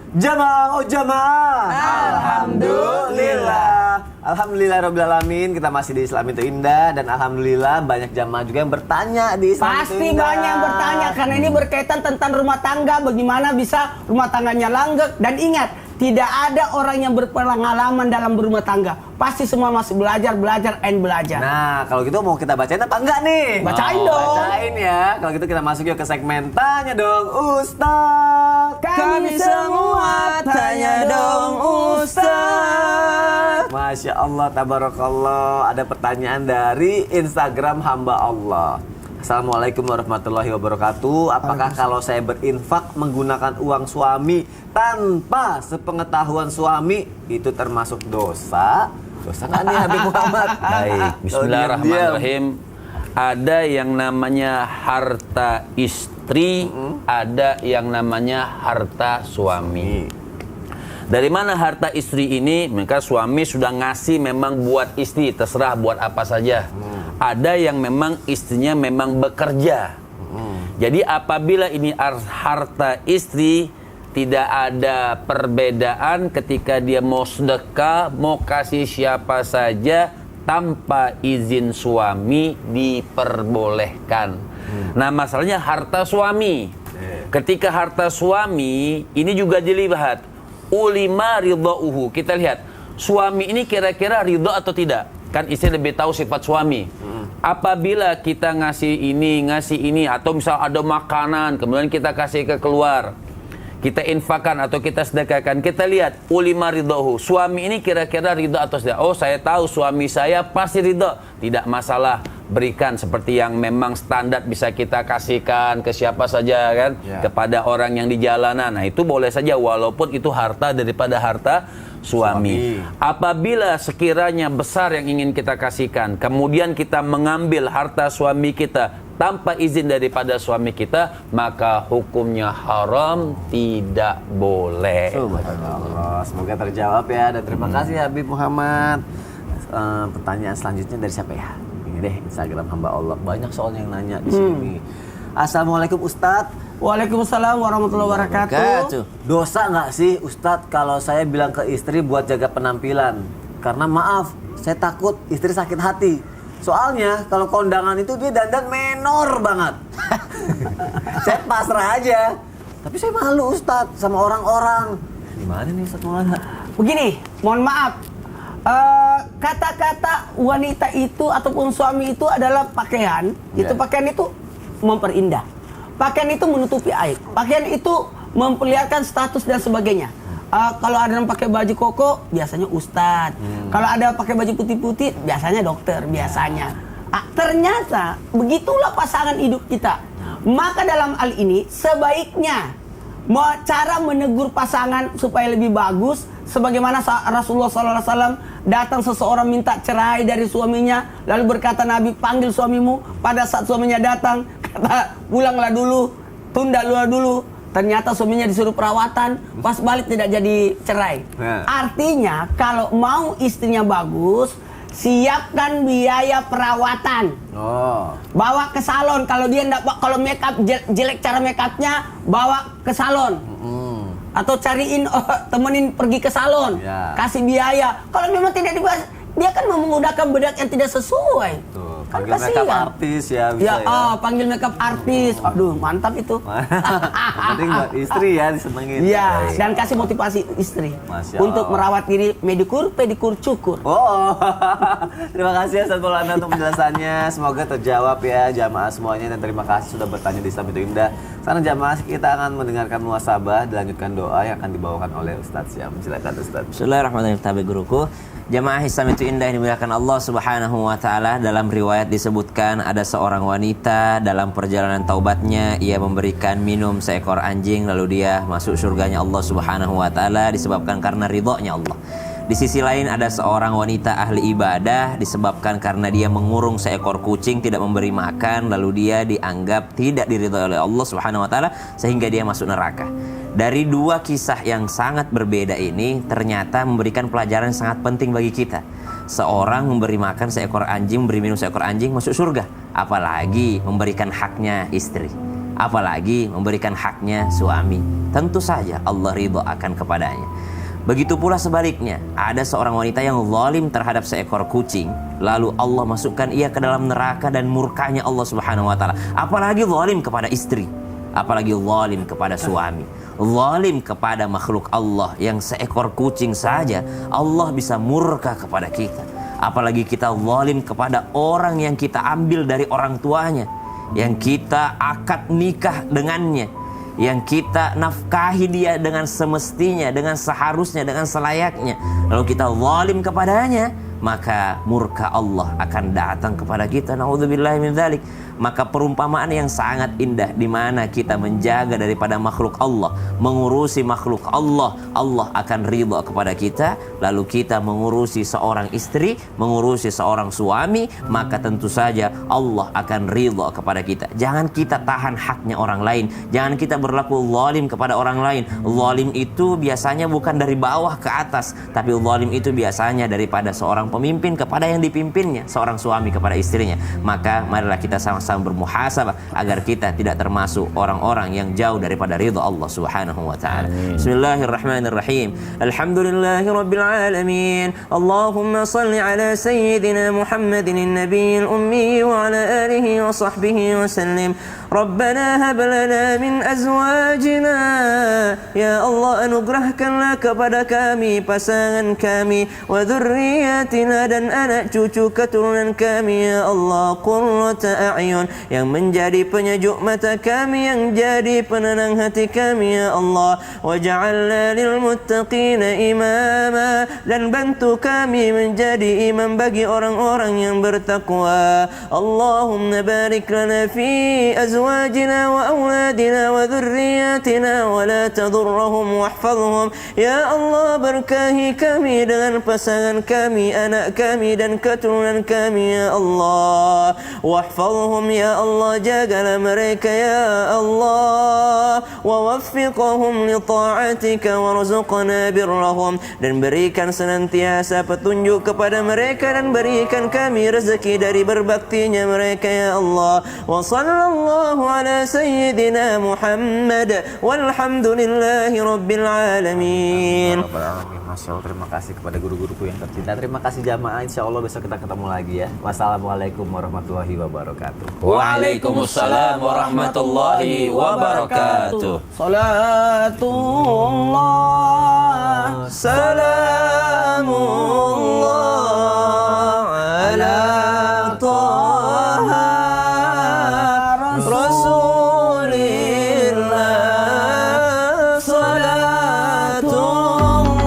Jamaah, oh jamaah. Alhamdulillah. Alhamdulillah Rabbil Alamin. Kita masih di Islam itu Indah. Dan Alhamdulillah banyak jamaah juga yang bertanya di Islam itu Pasti Indah. banyak yang bertanya. Karena ini berkaitan tentang rumah tangga. Bagaimana bisa rumah tangganya langgeng. Dan ingat, tidak ada orang yang berpengalaman dalam berumah tangga. Pasti semua masih belajar. Nah, kalau gitu mau kita bacain apa enggak nih? Bacain dong. Bacain ya. Kalau gitu kita masuk yuk ke segmen Tanya Dong Ustaz. Kami semua tanya dong Ustaz. Masya Allah, tabarakallah. Ada pertanyaan dari Instagram hamba Allah. Assalamualaikum warahmatullahi wabarakatuh. Apakah kalau saya berinfak menggunakan uang suami tanpa sepengetahuan suami itu termasuk dosa? Dosa nggak nih Habib Muhammad? Baik, bismillahirrahmanirrahim. Ada yang namanya harta istri, ada yang namanya harta suami. Dari mana harta istri ini? Maka suami sudah ngasih memang buat istri, terserah buat apa saja. Ada yang memang istrinya memang bekerja. Jadi apabila ini harta istri, tidak ada perbedaan ketika dia mau sedekah, mau kasih siapa saja tanpa izin suami diperbolehkan. Nah, masalahnya harta suami. Ketika harta suami ini juga dilihat ulima ridhauhu. Kita lihat suami ini kira-kira ridho atau tidak. Kan istri lebih tahu sifat suami. Apabila kita ngasih ini atau misal ada makanan kemudian kita kasih ke keluar, kita infakkan atau kita sedekahkan, kita lihat ulima ridhohu. Suami ini kira-kira ridho atau tidak. Oh, saya tahu suami saya pasti ridho. Tidak masalah, berikan seperti yang memang standar bisa kita kasihkan ke siapa saja kan, kepada orang yang di jalanan. Nah, itu boleh saja walaupun itu harta daripada harta suami. Apabila sekiranya besar yang ingin kita kasihkan, kemudian kita mengambil harta suami kita tanpa izin daripada suami kita, maka hukumnya haram, tidak boleh. Subhanallah. Semoga terjawab ya. Dan terima kasih Habib Muhammad. Pertanyaan selanjutnya dari siapa ya? Ini deh, Instagram hamba Allah. Banyak soalnya yang nanya di sini. Assalamualaikum Ustadz. Waalaikumsalam warahmatullahi wabarakatuh. Dosa nggak sih Ustadz kalau saya bilang ke istri buat jaga penampilan? Karena maaf, saya takut istri sakit hati. Soalnya kalau kondangan itu dia dandan menor banget. Saya pasrah aja. Tapi saya malu Ustadz sama orang-orang. Gimana nih Ustadz Maulana? Begini, mohon maaf. Kata-kata wanita itu ataupun suami itu adalah pakaian. Itu pakaian itu memperindah. Pakaian itu menutupi aib. Pakaian itu memperlihatkan status dan sebagainya. Kalau ada yang pakai baju koko, biasanya ustadz. Kalau ada pakai baju putih-putih, biasanya dokter. Biasanya. Ternyata begitulah pasangan hidup kita. Maka dalam hal ini sebaiknya cara menegur pasangan supaya lebih bagus. Sebagaimana Rasulullah SAW datang seseorang minta cerai dari suaminya, lalu berkata Nabi, panggil suamimu. Pada saat suaminya datang, kata pulanglah dulu, tunda dulu. Ternyata suaminya disuruh perawatan, pas balik tidak jadi cerai. Artinya kalau mau istrinya bagus, siapkan biaya perawatan. Bawa ke salon. Kalau dia enggak, kalau make up jelek cara make upnya, bawa ke salon. Atau cariin temenin pergi ke salon, kasih biaya. Kalau memang tidak dibahas, dia kan menggunakan bedak yang tidak sesuai. Panggil makeup artis ya bisa ya. Panggil makeup artis. Aduh, mantap itu. Penting buat istri ya disenengin. Iya, dan kasih motivasi istri untuk merawat diri, medikur, pedikur, cukur. Terima kasih Ustaz Maulana untuk penjelasannya. Semoga terjawab ya jamaah semuanya, dan terima kasih sudah bertanya di Islam itu Indah. Sekarang jamaah kita akan mendengarkan muhasabah, dilanjutkan doa yang akan dibawakan oleh Ustaz Syam. Silakan Ustaz. Bismillahirrahmanirrahim. Tabi guruku. Jamaah Islam itu Indah yang dimuliakan Allah Subhanahu wa taala, dalam riwayat disebutkan ada seorang wanita dalam perjalanan taubatnya ia memberikan minum seekor anjing lalu dia masuk surganya Allah Subhanahu wa taala disebabkan karena ridhonya Allah. Di sisi lain ada seorang wanita ahli ibadah disebabkan karena dia mengurung seekor kucing tidak memberi makan lalu dia dianggap tidak diridhoi oleh Allah Subhanahu wa taala sehingga dia masuk neraka. Dari dua kisah yang sangat berbeda ini ternyata memberikan pelajaran yang sangat penting bagi kita. Seorang memberi makan seekor anjing, memberi minum seekor anjing masuk surga, apalagi memberikan haknya istri. apalagi memberikan haknya suami. Tentu saja Allah ridho akan kepadanya. Begitu pula sebaliknya, ada seorang wanita yang zalim terhadap seekor kucing, lalu Allah masukkan ia ke dalam neraka dan murkanya Allah Subhanahu wa taala. Apalagi zalim kepada istri, apalagi zalim kepada suami, zalim kepada makhluk Allah yang seekor kucing saja Allah bisa murka kepada kita. Apalagi kita zalim kepada orang yang kita ambil dari orang tuanya, yang kita akad nikah dengannya, yang kita nafkahi dia dengan semestinya, dengan seharusnya, dengan selayaknya, lalu kita zalim kepadanya, maka murka Allah akan datang kepada kita. Naudzubillahi min dzalik. Maka perumpamaan yang sangat indah di mana kita menjaga daripada makhluk Allah, mengurusi makhluk Allah, Allah akan ridha kepada kita. Lalu kita mengurusi seorang istri, mengurusi seorang suami, maka tentu saja Allah akan ridha kepada kita. Jangan kita tahan haknya orang lain, jangan kita berlaku zalim kepada orang lain. Zalim itu biasanya bukan dari bawah ke atas, tapi zalim itu biasanya daripada seorang pemimpin kepada yang dipimpinnya, seorang suami kepada istrinya. Maka marilah kita sama-sama bermuhasabah agar kita tidak termasuk orang-orang yang jauh daripada ridha Allah Subhanahu wa taala. Bismillahirrahmanirrahim. Alhamdulillahirabbil alamin. Allahumma shalli ala sayyidina Muhammadin an-nabiyil ummi wa ala alihi wa sahbihi wa sallim. Rabbana hab lana min azwajina, ya Allah anugerahkanlah kepada kami pasangan kami, wa dzurriyyatina dan anak cucu keturunan kami, ya Allah qurrata a'yun, yang menjadi penyejuk mata kami, yang jadi penenang hati kami, ya Allah. Waj'alna lil muttaqina imama, dan bantu kami menjadi imam bagi orang-orang yang bertakwa. Allahumma barik lana fi azwajina wa auladina wa dhurriyyatina wa la tadurrahum wahfazhum, ya Allah berkahi kami dengan pasangan kami, anak kami dan keturunan kami, ya Allah. Wahfazhum, ya Allah, jagalah mereka, ya Allah. Wa waffiqhum li ta'atika warzuqna birrahum, dan berikan senantiasa petunjuk kepada mereka dan berikan kami rezeki dari berbaktinya mereka, ya Allah. Wa sallallahu ala sayyidina Muhammad walhamdulillahi rabbil alamin. Masya Allah, terima kasih kepada guru-guruku yang tercinta. Terima kasih jamaah. Insya Allah besok kita ketemu lagi ya. Wassalamualaikum warahmatullahi wabarakatuh. Waalaikumsalam warahmatullahi wabarakatuh. Salatullah